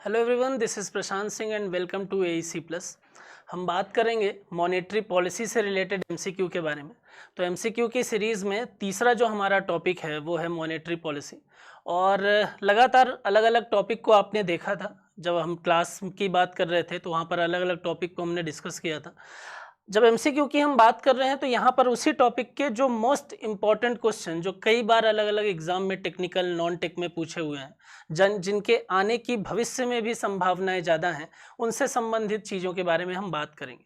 Hello everyone, this is Prashant Singh and welcome to AEC plus. हम बात करेंगे मॉनेटरी पॉलिसी से रिलेटेड एमसीक्यू के बारे में। तो एमसीक्यू की सीरीज़ में तीसरा जो हमारा टॉपिक है वो है मॉनेटरी पॉलिसी। और लगातार अलग अलग टॉपिक को आपने देखा था, जब हम क्लास की बात कर रहे थे तो वहाँ पर अलग अलग टॉपिक को हमने डिस्कस किया था। जब एमसीक्यू की हम बात कर रहे हैं तो यहाँ पर उसी टॉपिक के जो मोस्ट इम्पॉर्टेंट क्वेश्चन जो कई बार अलग अलग एग्जाम में टेक्निकल नॉन टेक में पूछे हुए हैं, जिनके आने की भविष्य में भी संभावनाएं ज़्यादा हैं, उनसे संबंधित चीज़ों के बारे में हम बात करेंगे।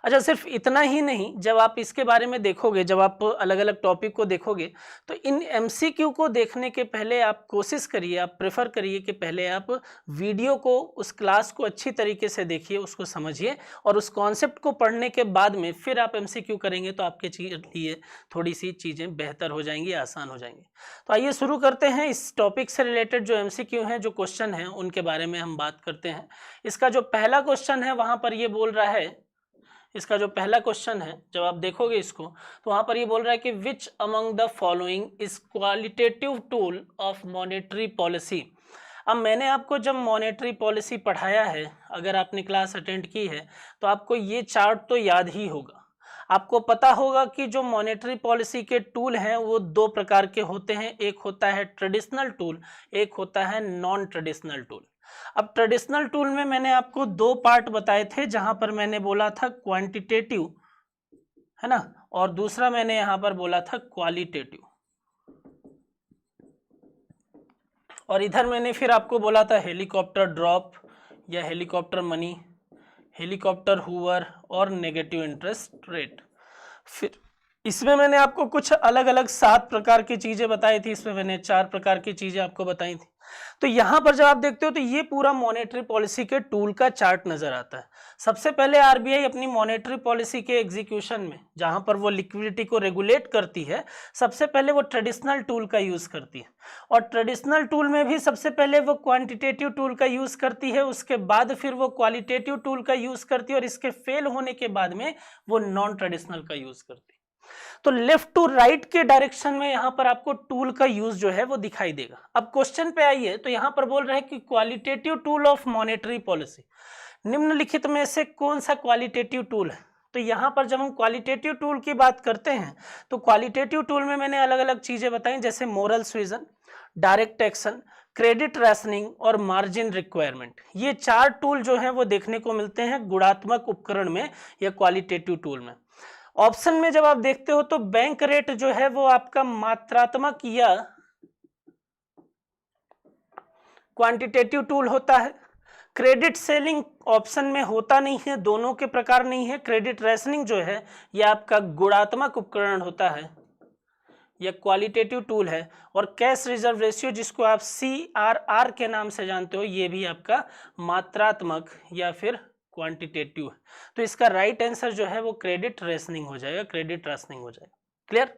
अच्छा, सिर्फ इतना ही नहीं, जब आप इसके बारे में देखोगे, जब आप अलग अलग टॉपिक को देखोगे तो इन एमसीक्यू को देखने के पहले आप कोशिश करिए, आप प्रेफर करिए कि पहले आप वीडियो को, उस क्लास को अच्छी तरीके से देखिए, उसको समझिए और उस कॉन्सेप्ट को पढ़ने के बाद में फिर आप एमसीक्यू करेंगे तो आपके लिए थोड़ी सी चीज़ें बेहतर हो जाएंगी, आसान हो जाएंगी। तो आइए शुरू करते हैं। इस टॉपिक से रिलेटेड जो एमसीक्यू हैं, जो क्वेश्चन हैं, उनके बारे में हम बात करते हैं। इसका जो पहला क्वेश्चन है वहाँ पर ये बोल रहा है, इसका जो पहला क्वेश्चन है, जब आप देखोगे इसको तो वहां पर ये बोल रहा है कि which among the following is qualitative tool of monetary policy. अब मैंने आपको जब मॉनेटरी पॉलिसी पढ़ाया है, अगर आपने क्लास अटेंड की है तो आपको ये चार्ट तो याद ही होगा। आपको पता होगा कि जो मॉनेटरी पॉलिसी के टूल हैं वो दो प्रकार के होते हैं, एक होता है ट्रेडिशनल टूल, एक होता है नॉन ट्रेडिशनल टूल। अब ट्रेडिशनल टूल में मैंने आपको दो पार्ट बताए थे, जहां पर मैंने बोला था क्वांटिटेटिव, है ना, और दूसरा मैंने यहां पर बोला था क्वालिटेटिव। और इधर मैंने फिर आपको बोला था हेलीकॉप्टर ड्रॉप या हेलीकॉप्टर मनी, हेलीकॉप्टर हुवर और नेगेटिव इंटरेस्ट रेट। फिर इसमें मैंने आपको कुछ अलग अलग 7 प्रकार की चीजें बताई थी, इसमें मैंने 4 प्रकार की चीजें आपको बताई थी। तो यहां पर जब आप देखते हो तो ये पूरा मॉनेटरी पॉलिसी के टूल का चार्ट नजर आता है। सबसे पहले आरबीआई अपनी मॉनेटरी पॉलिसी के एग्जीक्यूशन में, जहां पर वो लिक्विडिटी को रेगुलेट करती है, सबसे पहले वो ट्रेडिशनल टूल का यूज करती है। और ट्रेडिशनल टूल में भी सबसे पहले वो क्वांटिटेटिव टूल का यूज करती है, उसके बाद फिर वो क्वालिटेटिव टूल का यूज करती है, और इसके फेल होने के बाद में वो नॉन ट्रेडिशनल का यूज करती है। तो लेफ्ट टू राइट के डायरेक्शन में यहां पर आपको टूल का यूज जो है वो दिखाई देगा। अब क्वेश्चन पे आइए, तो यहां पर बोल रहे हैं कि qualitative tool of monetary policy, निम्नलिखित में से कौन सा क्वालिटेटिव टूल है। तो यहां पर जब हम क्वालिटेटिव टूल की बात करते हैं तो क्वालिटेटिव टूल में मैंने अलग अलग चीजें बताई, जैसे moral suasion, direct action, credit rationing और मार्जिन रिक्वायरमेंट। ये 4 टूल जो हैं वो देखने को मिलते हैं गुणात्मक उपकरण में या क्वालिटेटिव टूल में। ऑप्शन में जब आप देखते हो तो बैंक रेट जो है वो आपका मात्रात्मक या क्वांटिटेटिव टूल होता है। क्रेडिट सेलिंग ऑप्शन में होता नहीं है, दोनों के प्रकार नहीं है। क्रेडिट रैशनिंग जो है यह आपका गुणात्मक उपकरण होता है या क्वालिटेटिव टूल है। और कैश रिजर्व रेशियो, जिसको आप CRR के नाम से जानते हो, ये भी आपका मात्रात्मक या फिर क्वांटिटेटिव है। तो इसका राइट आंसर जो है वो क्रेडिट रेशनिंग हो जाएगा, क्रेडिट रेशनिंग हो जाएगा। क्लियर?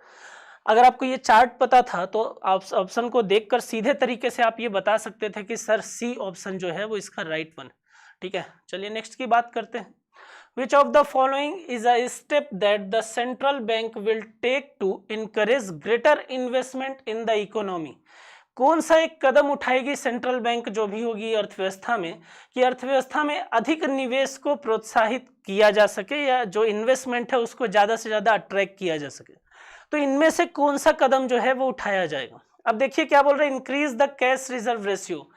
अगर आपको ये चार्ट पता था तो आप ऑप्शन को देखकर सीधे तरीके से आप ये बता सकते थे कि सर सी ऑप्शन जो है वो इसका राइट वन। ठीक है, चलिए नेक्स्ट की बात करते हैं। Which of the following is a step that the central bank will take to encourage greater investment in the economy? कौन सा एक कदम उठाएगी सेंट्रल बैंक जो भी होगी अर्थव्यवस्था में, कि अर्थव्यवस्था में अधिक निवेश को प्रोत्साहित किया जा सके या जो इन्वेस्टमेंट है उसको ज़्यादा से ज़्यादा अट्रैक्ट किया जा सके। तो इनमें से कौन सा कदम जो है वो उठाया जाएगा। अब देखिए क्या बोल रहे हैं, increase the cash reserve ratio,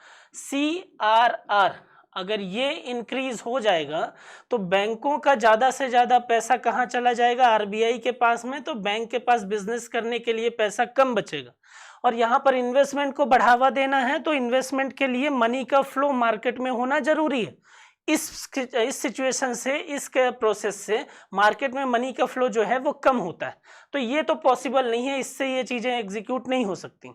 CRR। अगर ये इंक्रीज हो जाएगा तो बैंकों का ज़्यादा से ज़्यादा पैसा कहाँ चला जाएगा, आरबीआई के पास में। तो बैंक के पास बिजनेस करने के लिए पैसा कम बचेगा, और यहाँ पर इन्वेस्टमेंट को बढ़ावा देना है तो इन्वेस्टमेंट के लिए मनी का फ्लो मार्केट में होना जरूरी है। इस सिचुएशन से, इस प्रोसेस से मार्केट में मनी का फ्लो जो है वो कम होता है। तो ये तो पॉसिबल नहीं है, इससे ये चीज़ें एग्जीक्यूट नहीं हो सकती।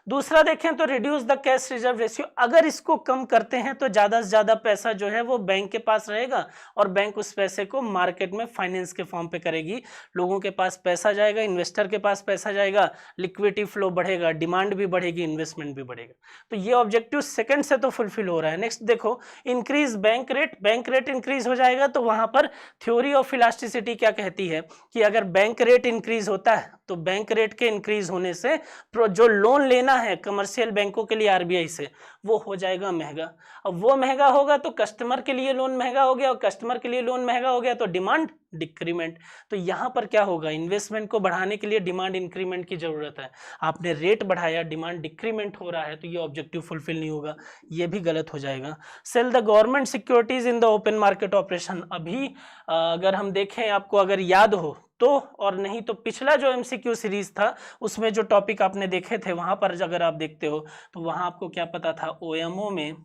दूसरा देखें तो reduce the cash reserve ratio, अगर इसको कम करते हैं तो ज़्यादा से ज़्यादा पैसा जो है वो बैंक के पास रहेगा और बैंक उस पैसे को मार्केट में फाइनेंस के फॉर्म पे करेगी। लोगों के पास पैसा जाएगा, इन्वेस्टर के पास पैसा जाएगा, लिक्विडिटी फ्लो बढ़ेगा, डिमांड भी बढ़ेगी, इन्वेस्टमेंट भी बढ़ेगा। तो ये ऑब्जेक्टिव सेकंड से तो फुलफिल हो रहा है। नेक्स्ट देखो, increase bank rate, bank rate increase हो जाएगा तो वहां पर थ्योरी ऑफ इलास्टिसिटी क्या कहती है कि अगर बैंक रेट इंक्रीज होता है तो बैंक रेट के इंक्रीज होने से जो लोन लेना है कमर्शियल बैंकों के लिए आरबीआई से वो हो जाएगा महंगा। अब वो महंगा होगा तो कस्टमर के लिए लोन महंगा हो गया, और कस्टमर के लिए लोन महंगा हो गया तो डिमांड डिक्रीमेंट। तो यहाँ पर क्या होगा, इन्वेस्टमेंट को बढ़ाने के लिए डिमांड इंक्रीमेंट की जरूरत है। आपने रेट बढ़ाया, डिमांड डिक्रीमेंट हो रहा है, तो ये ऑब्जेक्टिव फुलफिल नहीं होगा, ये भी गलत हो जाएगा। Sell the government securities in the open market operation. अभी अगर हम देखें, आपको अगर याद हो तो, और नहीं तो पिछला जो एमसीक्यू सीरीज था उसमें जो टॉपिक आपने देखे थे वहां पर अगर आप देखते हो तो वहां आपको क्या पता था, ओएमओ में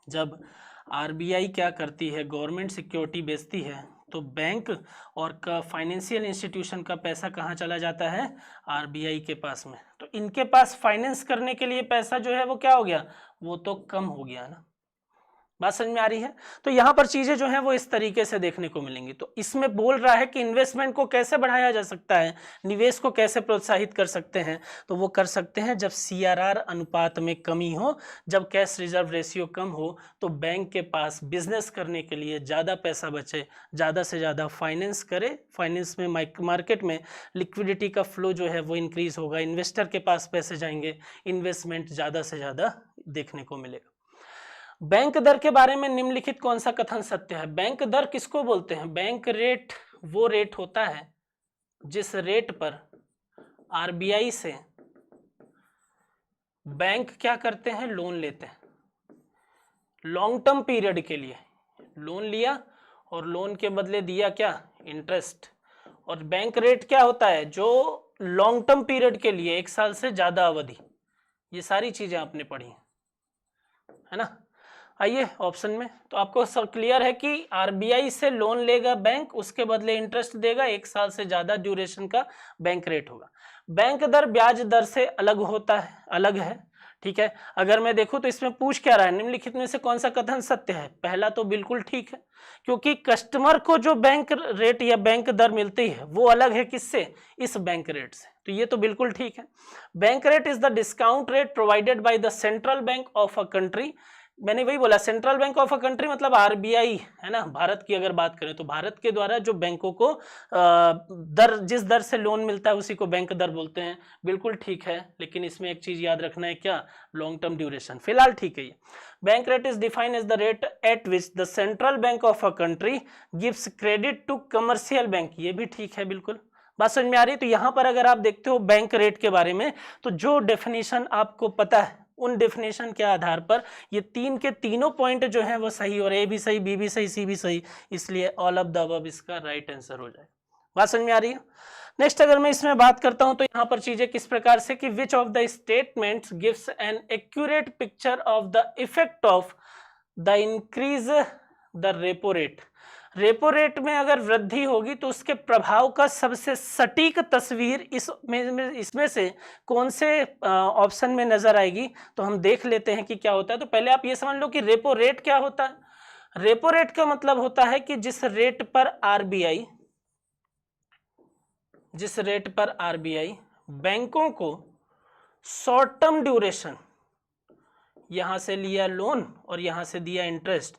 जब आरबीआई क्या करती है, गवर्नमेंट सिक्योरिटी बेचती है, तो बैंक और फाइनेंशियल इंस्टीट्यूशन का पैसा कहाँ चला जाता है, आरबीआई के पास में। तो इनके पास फाइनेंस करने के लिए पैसा जो है वो क्या हो गया, वो तो कम हो गया ना। बात समझ में आ रही है। तो यहाँ पर चीजें जो हैं वो इस तरीके से देखने को मिलेंगी। तो इसमें बोल रहा है कि इन्वेस्टमेंट को कैसे बढ़ाया जा सकता है, निवेश को कैसे प्रोत्साहित कर सकते हैं, तो वो कर सकते हैं जब सीआरआर अनुपात में कमी हो, जब कैश रिजर्व रेशियो कम हो, तो बैंक के पास बिजनेस करने के लिए ज़्यादा पैसा बचे, ज़्यादा से ज़्यादा फाइनेंस करे, फाइनेंस में मार्केट में लिक्विडिटी का फ्लो जो है वो इंक्रीज होगा, इन्वेस्टर के पास पैसे जाएंगे, इन्वेस्टमेंट ज़्यादा से ज़्यादा देखने को मिलेगा। बैंक दर के बारे में निम्नलिखित कौन सा कथन सत्य है। बैंक दर किसको बोलते हैं, बैंक रेट वो रेट होता है जिस रेट पर आरबीआई से बैंक क्या करते हैं, लोन लेते हैं। लॉन्ग टर्म पीरियड के लिए लोन लिया और लोन के बदले दिया क्या, इंटरेस्ट। और बैंक रेट क्या होता है, जो लॉन्ग टर्म पीरियड के लिए 1 साल से ज्यादा अवधि। ये सारी चीजें आपने पढ़ी है ना। आइए ऑप्शन में, तो आपको सब क्लियर है कि आरबीआई से लोन लेगा बैंक, उसके बदले इंटरेस्ट देगा, 1 साल से ज्यादा ड्यूरेशन का बैंक रेट होगा। बैंक दर ब्याज दर से अलग होता है, अलग है, ठीक है। अगर मैं देखूं तो इसमें पूछ क्या रहा है, निम्नलिखित में से कौन सा कथन सत्य है। पहला तो बिल्कुल ठीक है, क्योंकि कस्टमर को जो बैंक रेट या बैंक दर मिलती है वो अलग है किससे, इस बैंक रेट से, तो ये तो बिल्कुल ठीक है। Bank rate is the discount rate provided by the central bank of a country. मैंने वही बोला, central bank of a country मतलब आरबीआई है ना। भारत की अगर बात करें तो भारत के द्वारा जो बैंकों को दर, जिस दर से लोन मिलता है उसी को बैंक दर बोलते हैं, बिल्कुल ठीक है। लेकिन इसमें एक चीज याद रखना है, क्या, लॉन्ग टर्म ड्यूरेशन। फिलहाल ठीक है ये। Bank rate is defined as the rate at which the central bank of a country gives credit to commercial bank, ये भी ठीक है, बिल्कुल बात समझ में आ रही है। तो यहाँ पर अगर आप देखते हो बैंक रेट के बारे में, तो जो डेफिनेशन आपको पता है उन डेफिनेशन के आधार पर ये तीन के तीनों पॉइंट जो हैं वो सही, और ए भी सही, बी भी सही, सी भी सही, इसलिए ऑल ऑफ द अबव इसका राइट आंसर हो जाएगा। बात समझ में आ रही है। नेक्स्ट अगर मैं इसमें बात करता हूं तो यहाँ पर चीजें किस प्रकार से कि which of the statements gives an accurate picture of the effect of the increase the repo rate. Repo rate में अगर वृद्धि होगी तो उसके प्रभाव का सबसे सटीक तस्वीर इसमें से कौन से ऑप्शन में नजर आएगी, तो हम देख लेते हैं कि क्या होता है। तो पहले आप ये समझ लो कि रेपो रेट क्या होता है। रेपो रेट का मतलब होता है कि जिस रेट पर आरबीआई बैंकों को शॉर्ट टर्म ड्यूरेशन, यहां से लिया लोन और यहां से दिया इंटरेस्ट,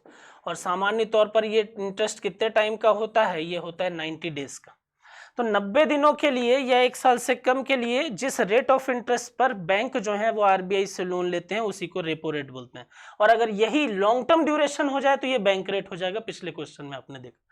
और सामान्य तौर पर ये इंटरेस्ट कितने टाइम का होता है, ये होता है 90 डेज का। तो 90 दिनों के लिए या 1 साल से कम के लिए जिस रेट ऑफ इंटरेस्ट पर बैंक जो है वो आरबीआई से लोन लेते हैं उसी को रेपो रेट बोलते हैं। और अगर यही लॉन्ग टर्म ड्यूरेशन हो जाए तो ये बैंक रेट हो जाएगा, पिछले क्वेश्चन में आपने देखा।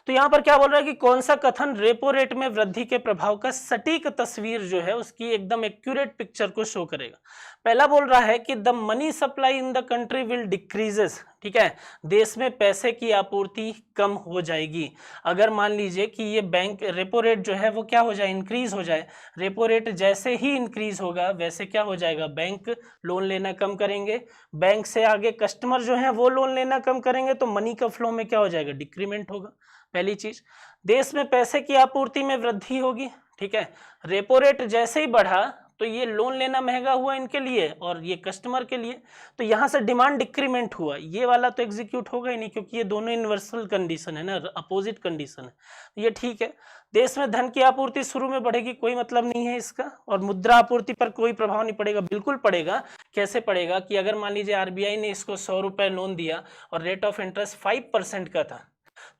तो यहाँ पर क्या बोल रहा है कि कौन सा कथन रेपो रेट में वृद्धि के प्रभाव का सटीक तस्वीर जो है उसकी एकदम एक्यूरेट पिक्चर को शो करेगा। पहला बोल रहा है कि the money supply in the country will decreases, ठीक है, देश में पैसे की आपूर्ति कम हो जाएगी। अगर मान लीजिए कि ये बैंक रेपो रेट जो है वो क्या हो जाए, इंक्रीज हो जाए। रेपो रेट जैसे ही इंक्रीज होगा वैसे क्या हो जाएगा, बैंक लोन लेना कम करेंगे, बैंक से आगे कस्टमर जो है वो लोन लेना कम करेंगे, तो मनी का फ्लो में क्या हो जाएगा, डिक्रीमेंट होगा। पहली चीज, देश में पैसे की आपूर्ति में वृद्धि होगी, ठीक है। रेपो रेट जैसे ही बढ़ा तो ये लोन लेना महंगा हुआ इनके लिए और ये कस्टमर के लिए, तो यहाँ से डिमांड डिक्रीमेंट हुआ। ये वाला तो एग्जीक्यूट होगा ही नहीं क्योंकि ये दोनों यूनिवर्सल कंडीशन है ना, अपोजिट कंडीशन है, ये ठीक है। देश में धन की आपूर्ति शुरू में बढ़ेगी, कोई मतलब नहीं है इसका, और मुद्रा आपूर्ति पर कोई प्रभाव नहीं पड़ेगा, बिल्कुल पड़ेगा। कैसे पड़ेगा कि अगर मान लीजिए आरबीआई ने इसको 100 रुपए लोन दिया और रेट ऑफ इंटरेस्ट 5% का था,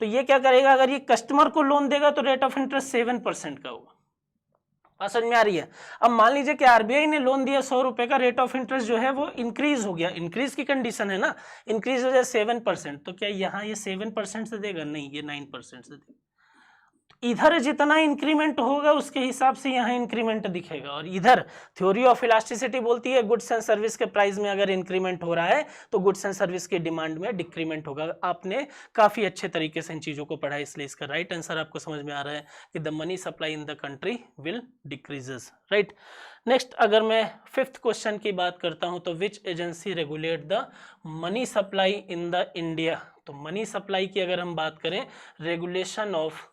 तो ये क्या करेगा, अगर ये कस्टमर को लोन देगा तो रेट ऑफ इंटरेस्ट 7% का होगा। बात समझ में आ रही है। अब मान लीजिए कि आरबीआई ने लोन दिया 100 रुपए का, रेट ऑफ इंटरेस्ट जो है वो इंक्रीज हो गया, इंक्रीज की कंडीशन है ना, इंक्रीज हो जाए 7%, तो क्या यहाँ ये 7% से देगा? नहीं, ये 9% से देगा। इधर जितना इंक्रीमेंट होगा उसके हिसाब से यहाँ इंक्रीमेंट दिखेगा, और इधर थ्योरी ऑफ इलास्टिसिटी बोलती है गुड्स एंड सर्विस के प्राइस में अगर इंक्रीमेंट हो रहा है तो गुड्स एंड सर्विस की डिमांड में डिक्रीमेंट होगा। आपने काफी अच्छे तरीके से इन चीजों को पढ़ा है, इसलिए इसका राइट आंसर आपको समझ में आ रहा है कि the money supply in the country will decreases, right. Next अगर मैं 5th क्वेश्चन की बात करता हूं तो which agency regulate the money supply in the India, तो मनी सप्लाई की अगर हम बात करें, रेगुलेशन ऑफ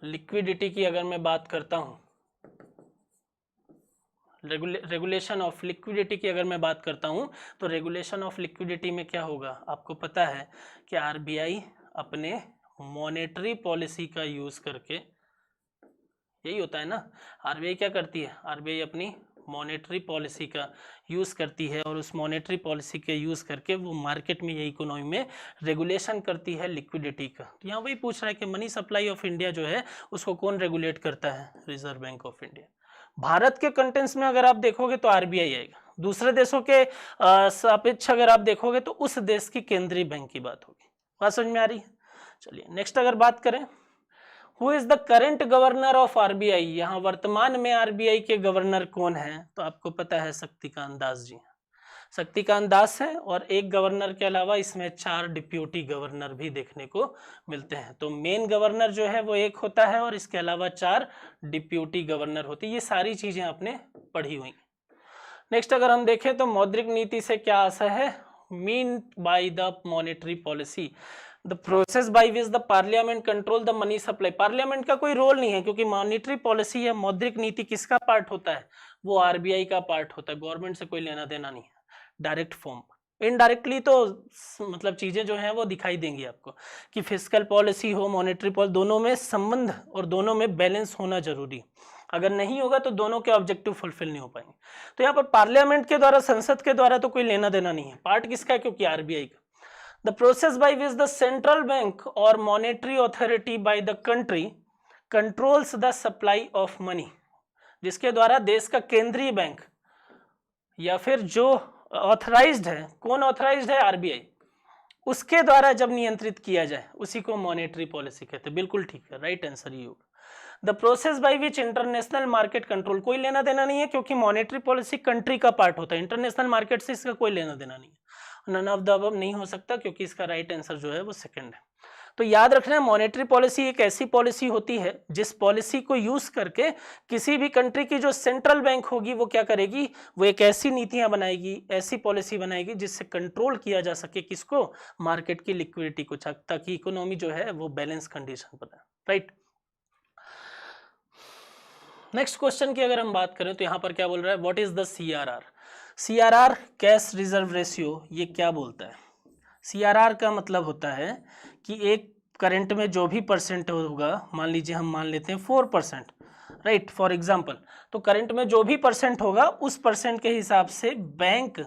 लिक्विडिटी की अगर मैं बात करता हूं, रेगुलेशन ऑफ लिक्विडिटी की अगर मैं बात करता हूं, तो रेगुलेशन ऑफ लिक्विडिटी में क्या होगा? आपको पता है कि आरबीआई अपने मॉनेटरी पॉलिसी का यूज करके, यही होता है ना, आरबीआई क्या करती है? आरबीआई अपनी मॉनेटरी पॉलिसी का यूज़ करती है, और उस मॉनेटरी पॉलिसी के यूज़ करके वो मार्केट में या इकोनॉमी में रेगुलेशन करती है लिक्विडिटी का। तो यहाँ वही पूछ रहा है कि मनी सप्लाई ऑफ इंडिया जो है उसको कौन रेगुलेट करता है? Reserve bank of India. Bharat के कंटेंट्स में अगर आप देखोगे तो आरबीआई आएगा, दूसरे देशों के सापेक्ष अगर आप देखोगे तो उस देश की केंद्रीय बैंक की बात होगी। बात समझ में आ रही है? चलिए नेक्स्ट अगर बात करें, who is the current governor of RBI, यहाँ वर्तमान में आरबीआई के गवर्नर कौन है? तो आपको पता है शक्तिकांत दास जी, शक्तिकांत दास है, और एक गवर्नर के अलावा इसमें 4 डिप्यूटी गवर्नर भी देखने को मिलते हैं। तो मेन गवर्नर जो है वो एक होता है, और इसके अलावा 4 डिप्यूटी गवर्नर होते हैं। ये सारी चीजें आपने पढ़ी हुई। नेक्स्ट अगर हम देखें तो मौद्रिक नीति से क्या आशय है? Mean by the monetary policy the process by which the parliament control the money supply. Parliament का कोई रोल नहीं है, क्योंकि मॉनेटरी पॉलिसी या मौद्रिक नीति किसका पार्ट होता है? वो आरबीआई का पार्ट होता है, गवर्नमेंट से कोई लेना देना नहीं है। डायरेक्ट फॉर्म, इनडायरेक्टली तो मतलब चीजें जो हैं वो दिखाई देंगी आपको कि फिस्कल पॉलिसी हो, मॉनेटरी पॉलिसी, दोनों में संबंध और दोनों में बैलेंस होना जरूरी। अगर नहीं होगा तो दोनों के ऑब्जेक्टिव फुलफिल नहीं हो पाएंगे। तो यहाँ पर पार्लियामेंट के द्वारा, संसद के द्वारा तो कोई लेना देना नहीं है, पार्ट किसका है? क्योंकि आरबीआई का। The process by which the central bank or monetary authority by the country controls the supply of money, जिसके द्वारा देश का केंद्रीय बैंक या फिर जो ऑथराइज्ड है, कौन ऑथराइज्ड है? आरबीआई, उसके द्वारा जब नियंत्रित किया जाए उसी को मॉनेटरी पॉलिसी कहते हैं। बिल्कुल ठीक है, राइट आंसर ये होगा। The process by which international market control, कोई लेना देना नहीं है, क्योंकि मॉनेटरी पॉलिसी कंट्री का पार्ट होता है, इंटरनेशनल मार्केट से इसका कोई लेना देना नहीं है। नन ऑफ द अबव नहीं हो सकता, क्योंकि इसका राइट आंसर जो है वो सेकंड है। तो याद रखना, मॉनेटरी पॉलिसी एक ऐसी पॉलिसी होती है जिस पॉलिसी को यूज करके किसी भी कंट्री की जो सेंट्रल बैंक होगी वो क्या करेगी? वो एक ऐसी नीतियां बनाएगी, ऐसी पॉलिसी बनाएगी जिससे कंट्रोल किया जा सके किसको? मार्केट की लिक्विडिटी को, ताकि इकोनॉमी जो है वो बैलेंस कंडीशन पर है, राइट। नेक्स्ट क्वेश्चन की अगर हम बात करें तो यहाँ पर क्या बोल रहा है? What is the CRR? CRR cash reserve ratio, ये क्या बोलता है? सीआरआर का मतलब होता है कि एक करंट में जो भी परसेंट होगा, मान लीजिए हम मान लेते हैं 4%, राइट, फॉर एग्जांपल, तो करंट में जो भी परसेंट होगा उस परसेंट के हिसाब से बैंक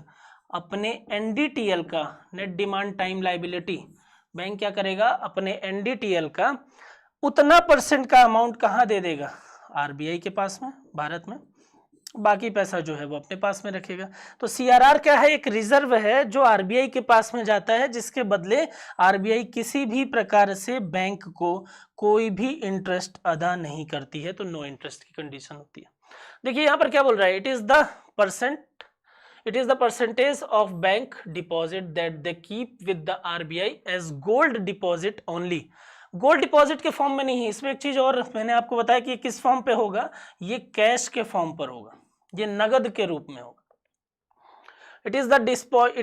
अपने एनडीटीएल का, net demand time liability, bank क्या करेगा? अपने एनडीटीएल का उतना परसेंट का अमाउंट कहाँ दे देगा? आरबीआई के पास में, भारत में, बाकी पैसा जो है वो अपने पास में रखेगा। तो सीआरआर क्या है? एक रिजर्व है जो आरबीआई के पास में जाता है, जिसके बदले आरबीआई किसी भी प्रकार से बैंक को कोई भी इंटरेस्ट अदा नहीं करती है, तो नो इंटरेस्ट की कंडीशन होती है। देखिए यहाँ पर क्या बोल रहा है? It is the percentage of bank deposit that they keep with the RBI as gold deposit only. Gold deposit के फॉर्म में नहीं है। इसमें एक चीज और मैंने आपको बताया कि किस फॉर्म पे होगा, ये कैश के फॉर्म पर होगा, ये नगद के रूप में होगा। It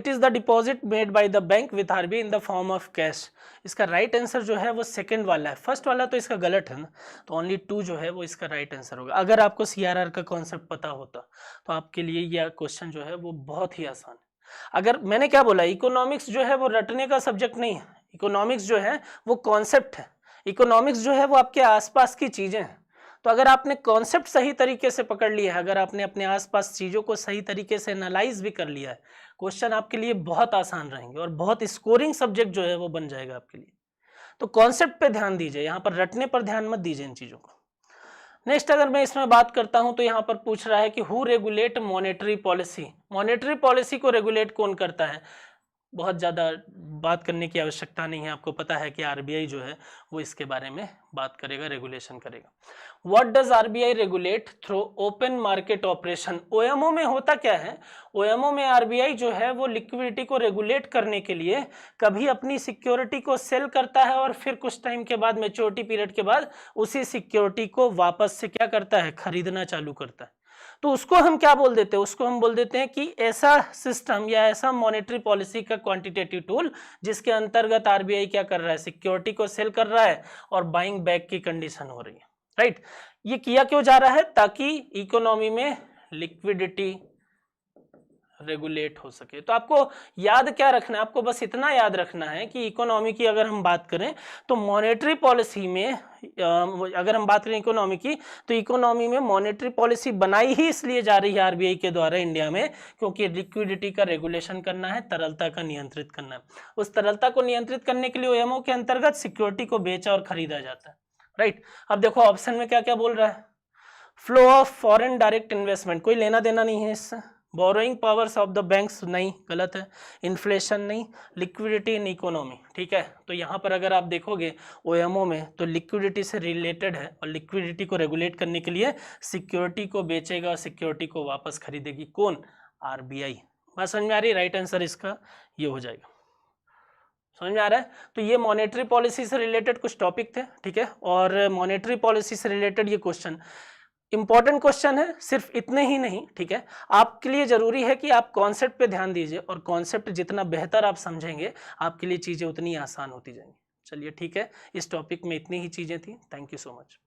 is the deposit made by the bank with RBI in the form of cash. इसका राइट आंसर जो है वो सेकंड वाला है, फर्स्ट वाला तो इसका गलत है ना, तो ओनली 2 जो है वो इसका राइट आंसर होगा। अगर आपको सीआरआर का कॉन्सेप्ट पता होता तो आपके लिए यह क्वेश्चन जो है वो बहुत ही आसान है। अगर मैंने क्या बोला, इकोनॉमिक्स जो है वो रटने का सब्जेक्ट नहीं है, इकोनॉमिक्स जो है वो कॉन्सेप्ट है, इकोनॉमिक्स जो है वो आपके आसपास की चीजें हैं। तो अगर आपने कॉन्सेप्ट सही तरीके से पकड़ लिया है, अगर आपने अपने आसपास चीज़ों को सही तरीके से एनालाइज भी कर लिया है, क्वेश्चन आपके लिए बहुत आसान रहेंगे और बहुत स्कोरिंग सब्जेक्ट जो है वो बन जाएगा आपके लिए। तो कॉन्सेप्ट पे ध्यान दीजिए, यहाँ पर रटने पर ध्यान मत दीजिए इन चीजों को। नेक्स्ट अगर मैं इसमें बात करता हूं तो यहाँ पर पूछ रहा है कि who regulate monetary policy. Monetary policy को रेगुलेट कौन करता है? बहुत ज़्यादा बात करने की आवश्यकता नहीं है, आपको पता है कि आरबीआई जो है वो इसके बारे में बात करेगा, रेगुलेशन करेगा। What does RBI regulate through open market operation. OMO में होता क्या है? ओएमओ में आरबीआई जो है वो लिक्विडिटी को रेगुलेट करने के लिए कभी अपनी सिक्योरिटी को सेल करता है और फिर कुछ टाइम के बाद, मैच्योरिटी पीरियड के बाद, उसी सिक्योरिटी को वापस से क्या करता है? खरीदना चालू करता है। तो उसको हम क्या बोल देते हैं? उसको हम बोल देते हैं कि ऐसा सिस्टम या ऐसा मॉनेटरी पॉलिसी का क्वांटिटेटिव टूल जिसके अंतर्गत आरबीआई क्या कर रहा है? सिक्योरिटी को सेल कर रहा है और बाइंग बैक की कंडीशन हो रही है, राइट। ये किया क्यों जा रहा है? ताकि इकोनॉमी में लिक्विडिटी रेगुलेट हो सके। तो आपको याद क्या रखना है? आपको बस इतना याद रखना है कि इकोनॉमी की अगर हम बात करें तो मॉनेटरी पॉलिसी में, अगर हम बात करें इकोनॉमी की, तो इकोनॉमी में मॉनेटरी पॉलिसी बनाई ही इसलिए जा रही है आरबीआई के द्वारा इंडिया में क्योंकि लिक्विडिटी का रेगुलेशन करना है, तरलता का नियंत्रित करना है। उस तरलता को नियंत्रित करने के लिए ओएमओ के अंतर्गत सिक्योरिटी को बेचा और खरीदा जाता है, राइट। अब देखो ऑप्शन में क्या क्या बोल रहा है? Flow of foreign direct investment, कोई लेना देना नहीं है इससे। Borrowing powers of the banks, नहीं, गलत है। इन्फ्लेशन नहीं। लिक्विडिटी इन इकोनॉमी, ठीक है। तो यहाँ पर अगर आप देखोगे ओएमओ में तो लिक्विडिटी से रिलेटेड है और लिक्विडिटी को रेगुलेट करने के लिए सिक्योरिटी को बेचेगा और सिक्योरिटी को वापस खरीदेगी कौन? आरबीआई। बात समझ में आ रही है? राइट आंसर इसका ये हो जाएगा। समझ में आ रहा है? तो ये मॉनेटरी पॉलिसी से रिलेटेड कुछ टॉपिक थे, ठीक है। और मॉनेटरी पॉलिसी से रिलेटेड ये क्वेश्चन इंपॉर्टेंट क्वेश्चन है, सिर्फ इतने ही नहीं, ठीक है। आपके लिए जरूरी है कि आप कॉन्सेप्ट पे ध्यान दीजिए और कॉन्सेप्ट जितना बेहतर आप समझेंगे आपके लिए चीजें उतनी आसान होती जाएंगी। चलिए ठीक है, इस टॉपिक में इतनी ही चीजें थी। Thank you so much.